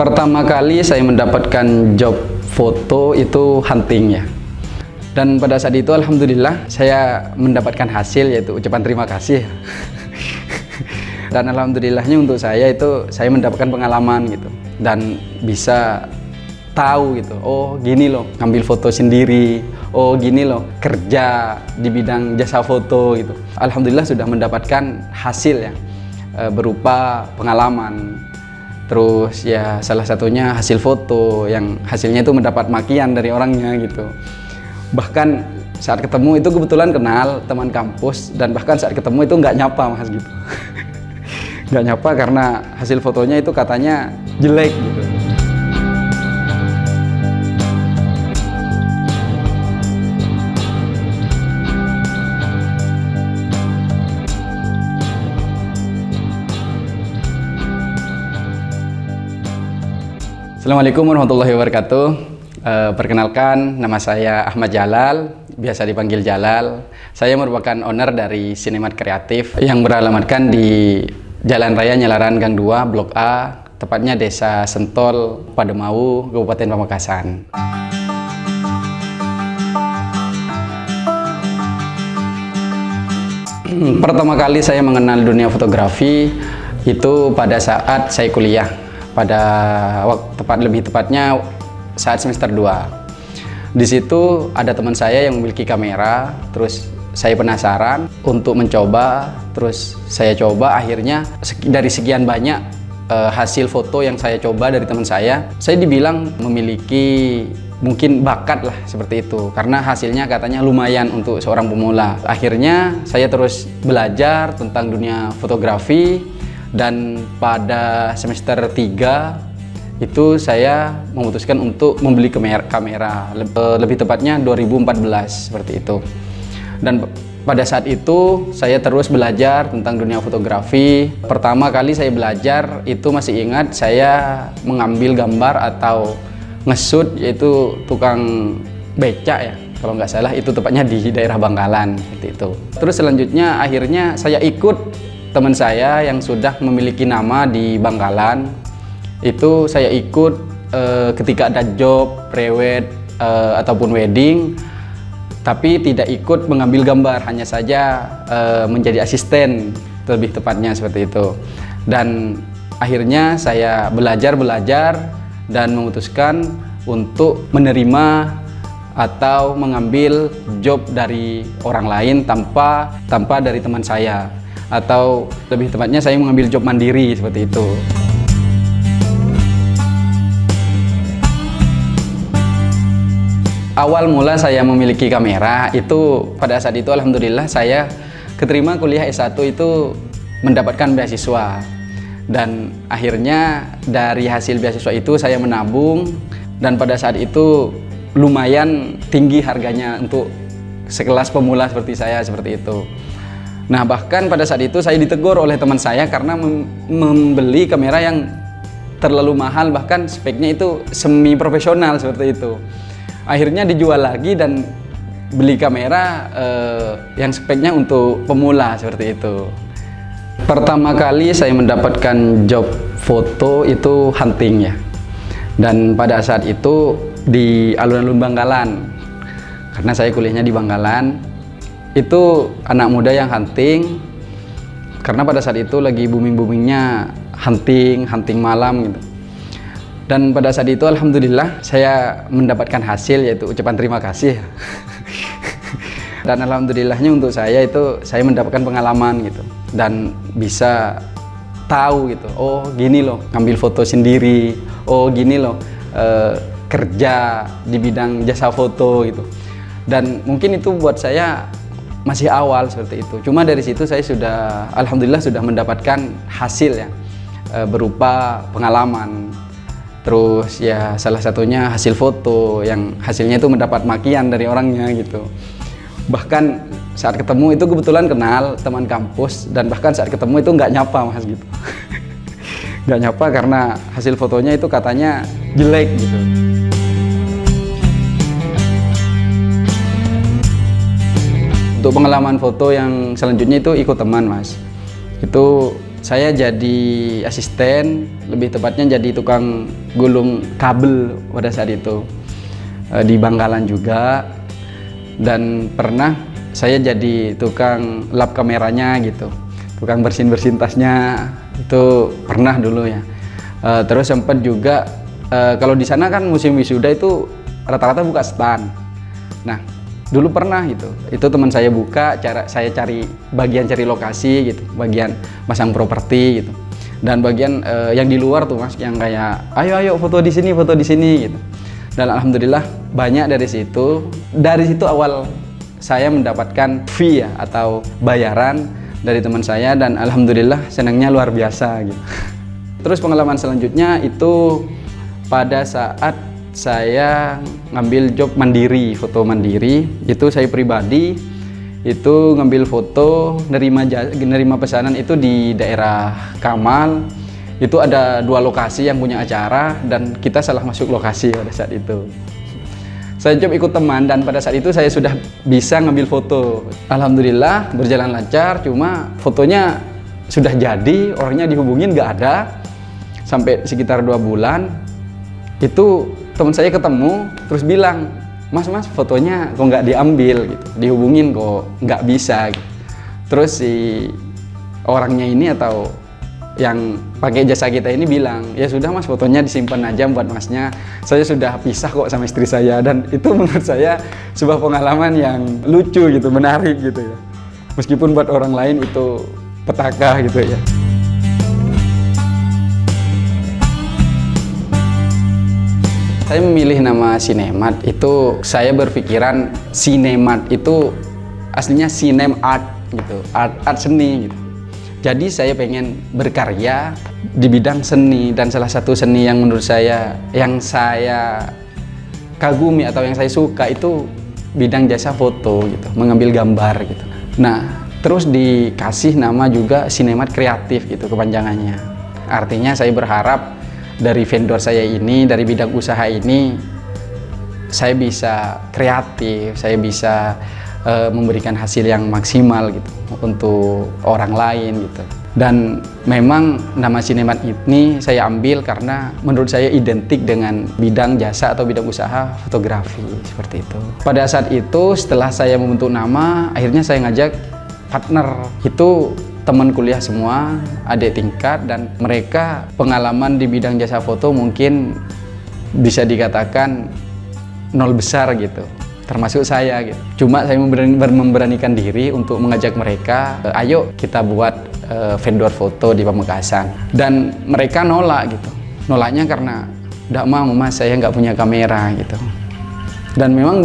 Pertama kali saya mendapatkan job foto itu hunting ya. Dan pada saat itu alhamdulillah saya mendapatkan hasil, yaitu ucapan terima kasih. Dan alhamdulillahnya untuk saya itu saya mendapatkan pengalaman gitu. Dan bisa tahu gitu, oh gini loh ngambil foto sendiri, oh gini loh kerja di bidang jasa foto gitu. Alhamdulillah sudah mendapatkan hasil ya, berupa pengalaman. Terus ya salah satunya hasil foto yang hasilnya itu mendapat makian dari orangnya gitu. Bahkan saat ketemu itu kebetulan kenal teman kampus, dan bahkan saat ketemu itu nggak nyapa mas gitu. Nggak nyapa karena hasil fotonya itu katanya jelek gitu. Assalamualaikum warahmatullahi wabarakatuh. Perkenalkan, nama saya Ahmad Jalal, biasa dipanggil Jalal. Saya merupakan owner dari Cinemat Kreatif yang beralamatkan di Jalan Raya Nyalaran Gang 2, Blok A, tepatnya Desa Sentol, Pademau, Kabupaten Pamekasan. Pertama kali saya mengenal dunia fotografi itu pada saat saya kuliah. Lebih tepatnya saat semester 2. Di situ ada teman saya yang memiliki kamera, terus saya penasaran untuk mencoba, terus saya coba. Akhirnya dari sekian banyak hasil foto yang saya coba dari teman saya dibilang memiliki mungkin bakat lah seperti itu, karena hasilnya katanya lumayan untuk seorang pemula. Akhirnya saya terus belajar tentang dunia fotografi. Dan pada semester 3 itu saya memutuskan untuk membeli kamera, lebih tepatnya 2014 seperti itu. Dan pada saat itu saya terus belajar tentang dunia fotografi. Pertama kali saya belajar itu masih ingat, saya mengambil gambar atau nge-shoot, yaitu tukang becak ya kalau nggak salah, itu tepatnya di daerah Bangkalan seperti itu. Terus selanjutnya akhirnya saya ikut teman saya yang sudah memiliki nama di Bangkalan. Itu saya ikut ketika ada job, prewed ataupun wedding, tapi tidak ikut mengambil gambar, hanya saja menjadi asisten, lebih tepatnya seperti itu. Dan akhirnya saya belajar dan memutuskan untuk menerima atau mengambil job dari orang lain tanpa dari teman saya, atau lebih tepatnya saya mengambil job mandiri seperti itu. Awal mula saya memiliki kamera itu pada saat itu alhamdulillah saya keterima kuliah S1 itu mendapatkan beasiswa. Dan akhirnya dari hasil beasiswa itu saya menabung, dan pada saat itu lumayan tinggi harganya untuk sekelas pemula seperti saya seperti itu. Nah, bahkan pada saat itu saya ditegur oleh teman saya karena membeli kamera yang terlalu mahal, bahkan speknya itu semi profesional seperti itu. Akhirnya dijual lagi dan beli kamera yang speknya untuk pemula seperti itu. Pertama kali saya mendapatkan job foto itu hunting ya. Dan pada saat itu di alun-alun Bangkalan. Karena saya kuliahnya di Bangkalan. Itu anak muda yang hunting, karena pada saat itu lagi booming-boomingnya hunting malam gitu. Dan pada saat itu alhamdulillah saya mendapatkan hasil, yaitu ucapan terima kasih. Dan alhamdulillahnya untuk saya itu saya mendapatkan pengalaman gitu, dan bisa tahu gitu, oh gini loh ngambil foto sendiri, oh gini loh kerja di bidang jasa foto gitu. Dan mungkin itu buat saya masih awal seperti itu. Cuma dari situ saya sudah alhamdulillah sudah mendapatkan hasil ya, berupa pengalaman. Terus ya salah satunya hasil foto yang hasilnya itu mendapat makian dari orangnya gitu. Bahkan saat ketemu itu kebetulan kenal teman kampus, dan bahkan saat ketemu itu nggak nyapa mas gitu. Nggak nyapa karena hasil fotonya itu katanya jelek gitu. Untuk pengalaman foto yang selanjutnya itu ikut teman mas. Itu saya jadi asisten, lebih tepatnya jadi tukang gulung kabel pada saat itu di Bangkalan juga. Dan pernah saya jadi tukang lap kameranya gitu, tukang bersin-bersin tasnya, itu pernah dulu ya. Terus sempat juga kalau di sana kan musim wisuda itu rata-rata buka stand. Nah, dulu pernah gitu, itu teman saya buka, saya cari bagian cari lokasi gitu, bagian pasang properti gitu, dan bagian yang di luar tuh Mas, yang kayak ayo foto di sini gitu. Dan alhamdulillah banyak dari situ awal saya mendapatkan fee ya, atau bayaran dari teman saya, dan alhamdulillah senangnya luar biasa gitu. Terus pengalaman selanjutnya itu pada saat saya ngambil job mandiri, foto mandiri. Itu saya pribadi itu ngambil foto, nerima pesanan itu di daerah Kamal. Itu ada 2 lokasi yang punya acara, dan kita salah masuk lokasi pada saat itu. Saya coba ikut teman, dan pada saat itu saya sudah bisa ngambil foto. Alhamdulillah berjalan lancar, cuma fotonya sudah jadi, orangnya dihubungin nggak ada. Sampai sekitar 2 bulan, itu teman saya ketemu, terus bilang, mas fotonya kok nggak diambil gitu, dihubungin kok nggak bisa gitu. Terus si orangnya ini atau yang pakai jasa kita ini bilang, ya sudah mas, fotonya disimpan aja buat masnya, saya sudah pisah kok sama istri saya. Dan itu menurut saya sebuah pengalaman yang lucu gitu, menarik gitu ya, meskipun buat orang lain itu petaka gitu ya. Saya memilih nama Sinemat itu, saya berpikiran Sinemat itu aslinya sinem art gitu, art seni gitu. Jadi saya pengen berkarya di bidang seni, dan salah satu seni yang menurut saya, yang saya kagumi atau yang saya suka itu bidang jasa foto gitu, mengambil gambar gitu. Nah, terus dikasih nama juga Sinemat Kreatif gitu kepanjangannya. Artinya saya berharap dari vendor saya ini, dari bidang usaha ini, saya bisa kreatif, saya bisa memberikan hasil yang maksimal gitu untuk orang lain gitu. Dan memang nama Sinemat ini saya ambil karena menurut saya identik dengan bidang jasa atau bidang usaha fotografi, seperti itu. Pada saat itu setelah saya membentuk nama, akhirnya saya ngajak partner, itu teman kuliah semua, adik tingkat, dan mereka pengalaman di bidang jasa foto mungkin bisa dikatakan 0 besar gitu, termasuk saya gitu. Cuma saya memberanikan diri untuk mengajak mereka, ayo kita buat vendor foto di Pamekasan. Dan mereka nolak gitu, nolaknya karena tidak mau mas, saya nggak punya kamera gitu. Dan memang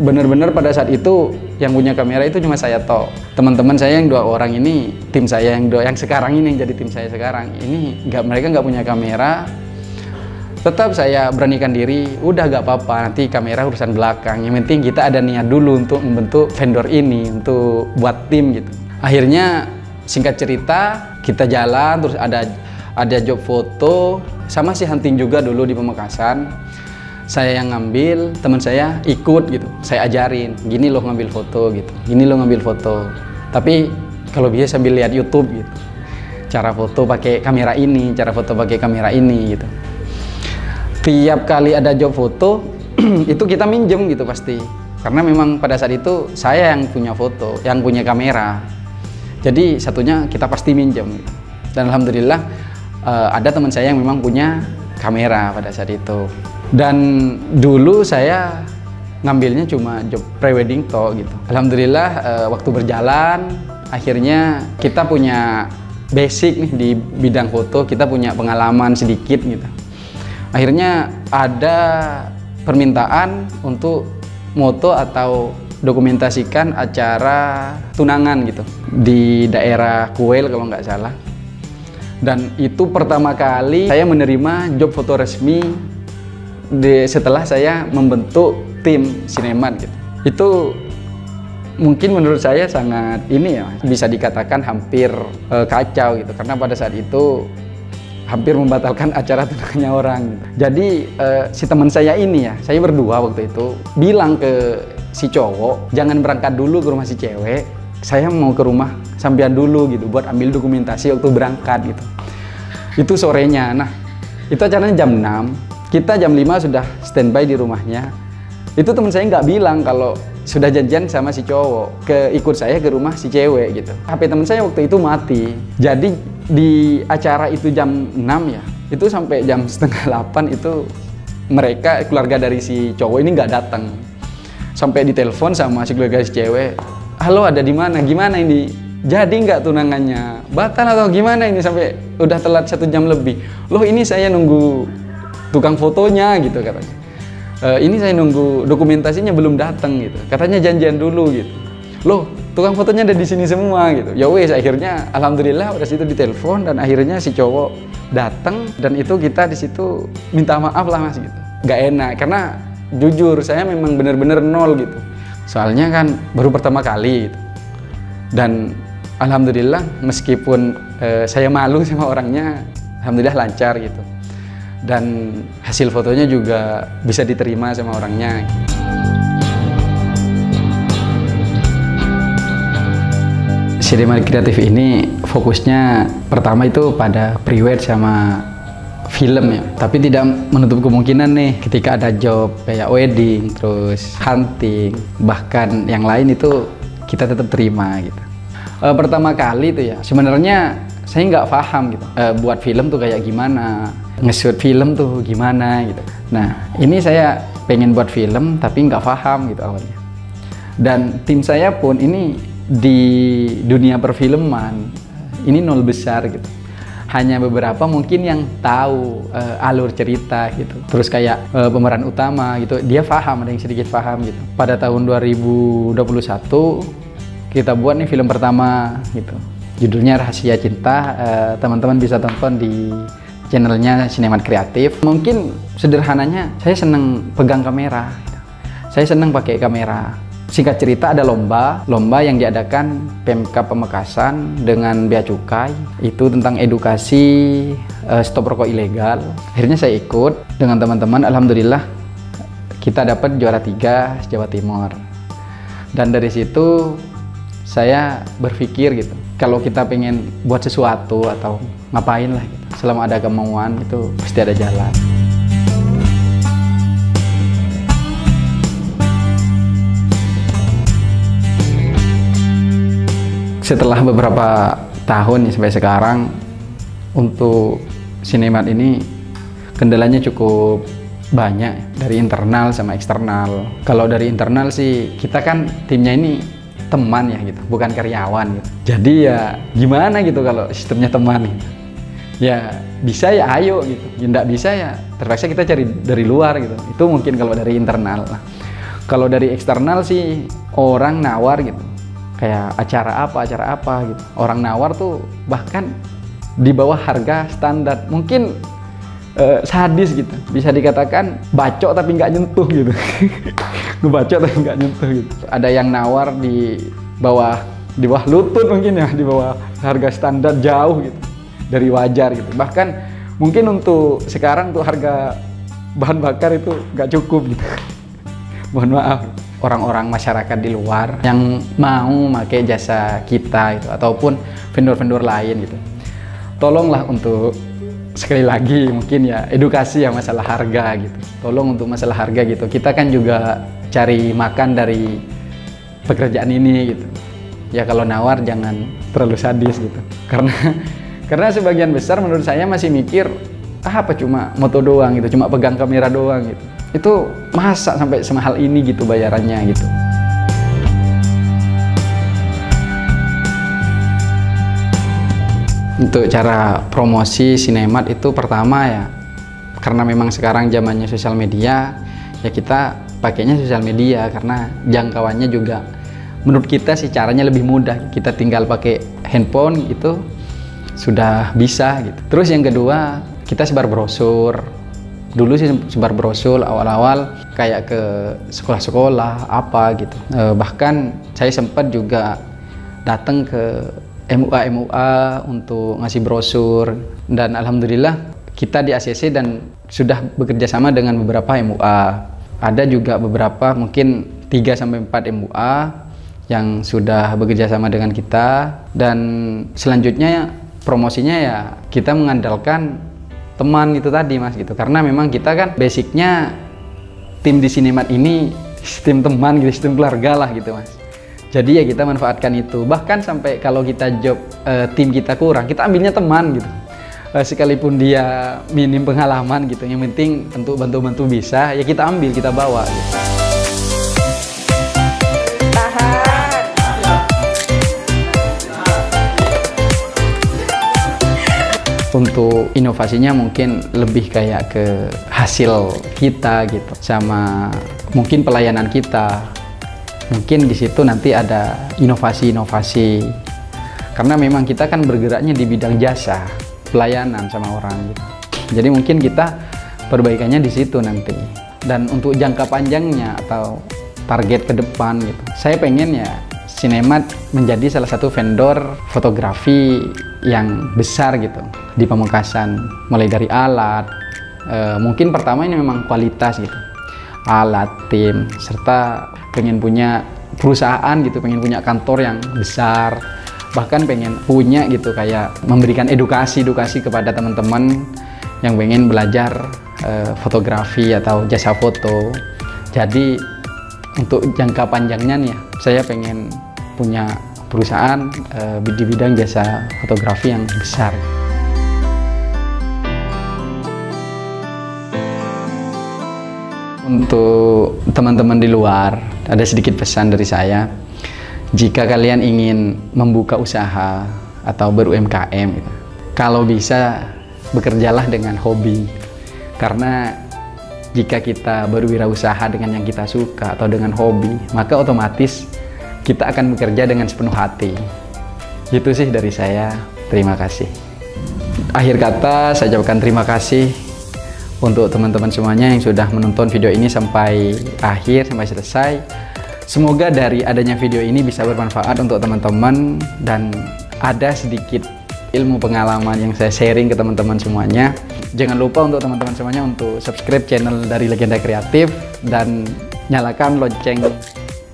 bener-bener pada saat itu yang punya kamera itu cuma saya toh. Teman-teman saya yang 2 orang ini, tim saya yang sekarang ini, yang jadi tim saya sekarang ini, mereka nggak punya kamera. Tetap saya beranikan diri, udah gak apa-apa, nanti kamera urusan belakang. Yang penting kita ada niat dulu untuk membentuk vendor ini, untuk buat tim gitu. Akhirnya singkat cerita kita jalan, terus ada job foto, sama si hunting juga dulu di Pamekasan. Saya yang ngambil, teman saya ikut gitu, saya ajarin, gini loh ngambil foto gitu, gini loh ngambil foto. Tapi kalau bisa sambil lihat YouTube gitu, cara foto pakai kamera ini, cara foto pakai kamera ini gitu. Tiap kali ada job foto itu kita minjem gitu pasti, karena memang pada saat itu saya yang punya foto, yang punya kamera, jadi satunya kita pasti minjem. Dan alhamdulillah ada teman saya yang memang punya kamera pada saat itu. Dan dulu saya ngambilnya cuma job prewedding toh gitu. Alhamdulillah waktu berjalan akhirnya kita punya basic nih di bidang foto, kita punya pengalaman sedikit gitu. Akhirnya ada permintaan untuk moto atau dokumentasikan acara tunangan gitu di daerah Kuel kalau nggak salah. Dan itu pertama kali saya menerima job foto resmi setelah saya membentuk tim Sinemat gitu. Itu mungkin menurut saya sangat ini ya, bisa dikatakan hampir kacau gitu, karena pada saat itu hampir membatalkan acara tunangannya orang gitu. Jadi si teman saya ini ya, saya berdua waktu itu bilang ke si cowok, jangan berangkat dulu ke rumah si cewek, saya mau ke rumah sampean dulu gitu buat ambil dokumentasi waktu berangkat gitu. Itu sorenya. Nah, itu acaranya jam 6, kita jam 5 sudah standby di rumahnya. Itu teman saya nggak bilang kalau sudah janjian sama si cowok ikut saya ke rumah si cewek gitu. HP teman saya waktu itu mati. Jadi di acara itu jam 6 ya, itu sampai jam setengah 8 itu mereka keluarga dari si cowok ini nggak datang. Sampai ditelepon sama si keluarga si cewek, halo ada di mana, gimana ini, jadi nggak tunangannya, batal atau gimana ini, sampai udah telat 1 jam lebih. Loh ini saya nunggu tukang fotonya gitu katanya. Ini saya nunggu dokumentasinya belum datang gitu, katanya janjian dulu gitu. Loh tukang fotonya ada di sini semua gitu. Ya wes, akhirnya alhamdulillah udah situ ditelepon dan akhirnya si cowok datang, dan itu kita di situ minta maaf lah mas gitu. Nggak enak karena jujur saya memang bener-bener nol gitu. Soalnya kan baru pertama kali gitu. Dan alhamdulillah meskipun saya malu sama orangnya, alhamdulillah lancar gitu. Dan hasil fotonya juga bisa diterima sama orangnya. Sinema kreatif ini fokusnya pertama itu pada pre-wed sama film ya, tapi tidak menutup kemungkinan nih ketika ada job kayak wedding, terus hunting, bahkan yang lain itu kita tetap terima gitu. Pertama kali itu ya sebenarnya saya nggak paham gitu, buat film tuh kayak gimana, nge-shoot film tuh gimana gitu. Nah ini saya pengen buat film tapi nggak paham gitu awalnya. Dan tim saya pun ini di dunia perfilman ini nol besar gitu. Hanya beberapa mungkin yang tahu alur cerita gitu. Terus kayak pemeran utama gitu, dia paham, ada yang sedikit paham gitu. Pada tahun 2021 kita buat nih film pertama gitu. Judulnya Rahasia Cinta. Teman-teman bisa tonton di channelnya Sinema Kreatif. Mungkin sederhananya saya seneng pegang kamera gitu. Saya seneng pakai kamera. Singkat cerita ada lomba yang diadakan Pemkab Pamekasan dengan Bea Cukai, itu tentang edukasi stop rokok ilegal. Akhirnya saya ikut dengan teman-teman, alhamdulillah kita dapat juara 3 Jawa Timur. Dan dari situ saya berpikir gitu, kalau kita pengen buat sesuatu atau ngapain lah gitu, selama ada kemauan itu pasti ada jalan. Setelah beberapa tahun nih sampai sekarang, untuk Sinemat ini kendalanya cukup banyak dari internal sama eksternal. Kalau dari internal sih kita kan timnya ini teman ya gitu, bukan karyawan gitu. Jadi ya gimana gitu kalau sistemnya teman gitu. Ya bisa ya ayo gitu, ya nggak bisa ya terpaksa kita cari dari luar gitu. Itu mungkin kalau dari internal. Nah, kalau dari eksternal sih orang nawar gitu. Kayak acara apa gitu. Orang nawar tuh bahkan di bawah harga standar. Mungkin sadis gitu. Bisa dikatakan bacok tapi nggak nyentuh gitu. Ngebacok tapi nggak nyentuh gitu. Ada yang nawar di bawah lutut mungkin ya, di bawah harga standar jauh gitu dari wajar gitu. Bahkan mungkin untuk sekarang tuh harga bahan bakar itu nggak cukup gitu. Mohon maaf. Orang-orang masyarakat di luar yang mau pakai jasa kita gitu, ataupun vendor-vendor lain gitu, tolonglah untuk sekali lagi mungkin ya edukasi ya masalah harga gitu. Tolong untuk masalah harga gitu, kita kan juga cari makan dari pekerjaan ini gitu ya. Kalau nawar jangan terlalu sadis gitu, karena sebagian besar menurut saya masih mikir apa cuma moto doang gitu, cuma pegang kamera doang gitu. Itu masa sampai semahal ini gitu bayarannya gitu. Untuk cara promosi Sinemat itu pertama ya, karena memang sekarang zamannya sosial media, ya kita pakainya sosial media karena jangkauannya juga menurut kita sih caranya lebih mudah. Kita tinggal pakai handphone itu sudah bisa gitu. Terus yang kedua, kita sebar brosur. Dulu sih sebar brosur awal-awal kayak ke sekolah-sekolah apa gitu. Bahkan saya sempat juga datang ke MUA untuk ngasih brosur, dan alhamdulillah kita di ACC dan sudah bekerja sama dengan beberapa MUA. Ada juga beberapa mungkin 3-4 MUA yang sudah bekerja sama dengan kita, dan selanjutnya promosinya ya kita mengandalkan teman itu tadi Mas gitu, karena memang kita kan basicnya tim di Sinemat ini tim teman gitu, tim keluarga lah gitu Mas. Jadi ya kita manfaatkan itu, bahkan sampai kalau kita job tim kita kurang, kita ambilnya teman gitu, sekalipun dia minim pengalaman gitu, yang penting untuk bantu-bantu bisa ya kita ambil, kita bawa gitu. Untuk inovasinya mungkin lebih kayak ke hasil kita gitu, sama mungkin pelayanan kita. Mungkin di situ nanti ada inovasi-inovasi, karena memang kita kan bergeraknya di bidang jasa, pelayanan sama orang gitu. Jadi mungkin kita perbaikannya di situ nanti. Dan untuk jangka panjangnya atau target ke depan gitu, saya pengen ya Sinemat menjadi salah satu vendor fotografi yang besar gitu di Pamekasan, mulai dari alat, mungkin pertama ini memang kualitas gitu, alat, tim, serta pengen punya perusahaan gitu, pengen punya kantor yang besar, bahkan pengen punya gitu kayak memberikan edukasi kepada teman-teman yang pengen belajar fotografi atau jasa foto. Jadi untuk jangka panjangnya nih ya, saya pengen punya perusahaan di bidang jasa fotografi yang besar. Untuk teman-teman di luar, ada sedikit pesan dari saya. Jika kalian ingin membuka usaha atau ber-UMKM, kalau bisa bekerjalah dengan hobi. Karena jika kita berwirausaha dengan yang kita suka atau dengan hobi, maka otomatis kita akan bekerja dengan sepenuh hati. Itu sih dari saya. Terima kasih. Akhir kata, saya ucapkan terima kasih untuk teman-teman semuanya yang sudah menonton video ini sampai akhir, sampai selesai. Semoga dari adanya video ini bisa bermanfaat untuk teman-teman dan ada sedikit ilmu pengalaman yang saya sharing ke teman-teman semuanya. Jangan lupa untuk teman-teman semuanya untuk subscribe channel dari Legenda Kreatif dan nyalakan lonceng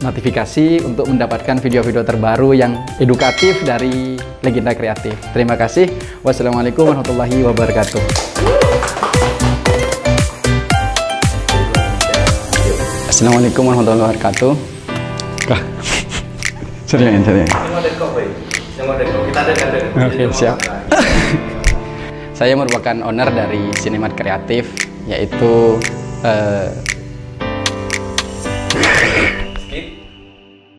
notifikasi untuk mendapatkan video-video terbaru yang edukatif dari Legenda Kreatif. Terima kasih. Wassalamualaikum warahmatullahi wabarakatuh. Assalamualaikum warahmatullahi wabarakatuh. Serius. Oke, siap. Saya merupakan owner dari Sinemat Kreatif, yaitu